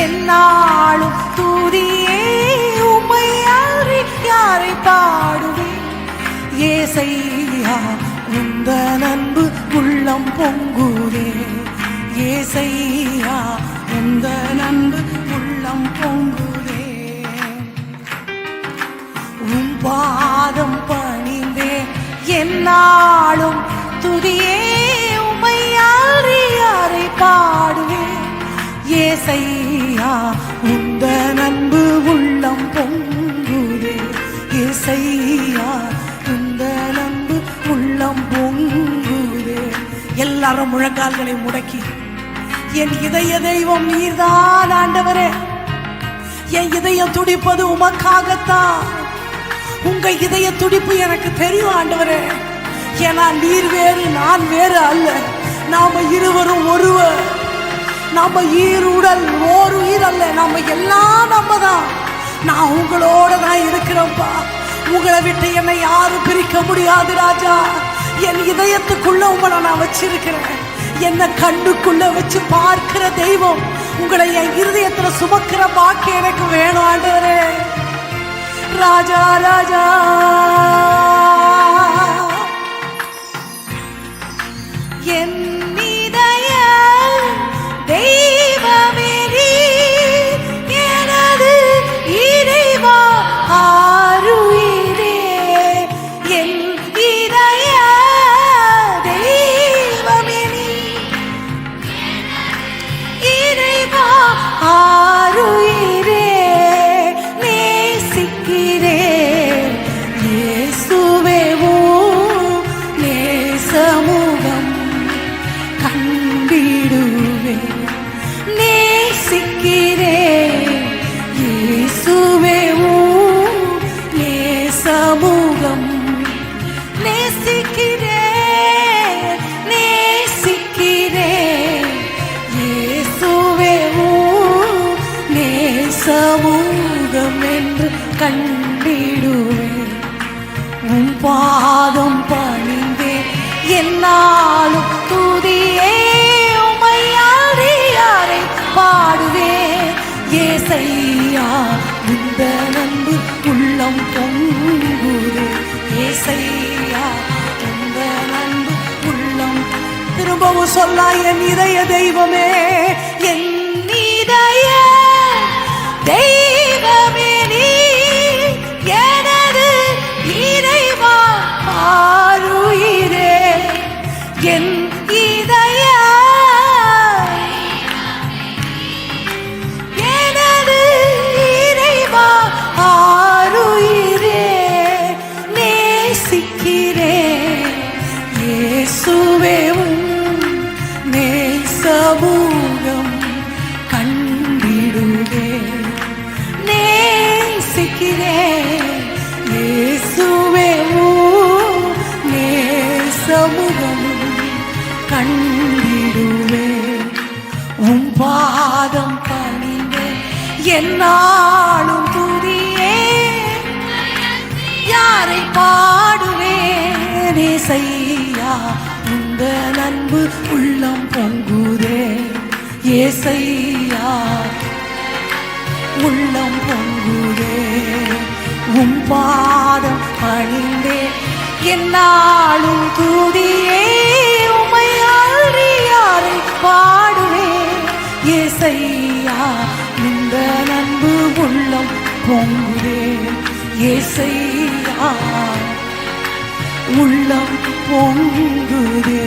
என்னாலும் துதியே. ஏசையா உந்த அன்பு உள்ளம் பொங்குதே. ஏசையா உந்த அன்பு உள்ளம் பொங்குதே. உன் பாதம் பணிந்தே என்னாலும் துதியே உம்மை யாரை பாடுவேன். ஏசையா உந்த அன்பு உள்ளம் பொங்குதே. ஏசையா உந்த அன்பு உள்ளம் பொங்குதே. எல்லாரும் முழங்கால்களை முடக்கி, என் இதய தெய்வம் நீர்தான் ஆண்டவரே, என் இதயம் துடிப்பது உமக்காகத்தான். உங்க இதய துடிப்பு எனக்கு தெரியும் ஆண்டவரே. ஏன்னா நீர் வேறு நான் வேறு அல்ல, நாம இருவரும் ஒருவர். நாம ஈருடல் ஓர் உயிர் அல்ல, நாம எல்லாம் நம்ம தான். நான் உங்களோட தான் இருக்கிறேன்ப்பா. உங்களை விட்டு என்னை யாரும் பிரிக்க முடியாது ராஜா. என் இதயத்துக்குள்ள உங்களை நான் வச்சிருக்கிறேன். என்ன கண்ணுக்குள்ள வச்சு பார்க்கிற தெய்வம், உங்களை என் இருதயத்துல சுமக்கிற பாக்கி எனக்கு வேணும் ஆண்டவரே. ராஜா ராஜா என் இதய தெய்வமே நீர், எனது இறைவா ஆருயிரே. என் இதய தெய்வமே நீர், இறைவா ஆருயிரே. நேசிக்கிறேன் இயேசுவே உம் நேசமுகம் கண்டிடுவேன். நேசிக்கிறேன் இயேசுவே உம் நேசமுகம். நேசிக்கிறேன் நேசிக்கிறேன் இயேசுவே உம் நேசமுகம் என்று கண்டிடுவேன். உன் பாதம் பணிந்தே என்னாலும் துதியே உம்மை யாரை பாடுவேன். ஏசையா இந்த அன்பு உள்ளம் பொங்குதே. ஏசையா இந்த அன்பு உள்ளம். திரும்பவும் சொல்ல, என் இதய தெய்வமே, என் இதய தெய்வமே நீர், எனது இறைவா ஆருயிரே. என் இதய எனது இறைவா ஆருயிரே. நேசிக்கிறேன் இயேசுவே உம் நேசமுகம் கண்டிடுவேன். நேசிக்கிறேன் இயேசுவே உம் நேசமுகம் கண்டிடுவேன். உன் பாதம் பணிந்தே என்னாலும் துதியே யாரை பாடுவேன். ஏசையா உந்த அன்பு உள்ளம் பொங்குதே. ஏசையா உள்ளம் பொங்குதே. உன் பாதம் பணிந்தே என்னாலும் துதியே உம்மை யாரை பாடுவேன். ஏசையா இந்த அன்பு உள்ளம் பொங்குதே. ஏசையா உள்ளம் பொங்குதே.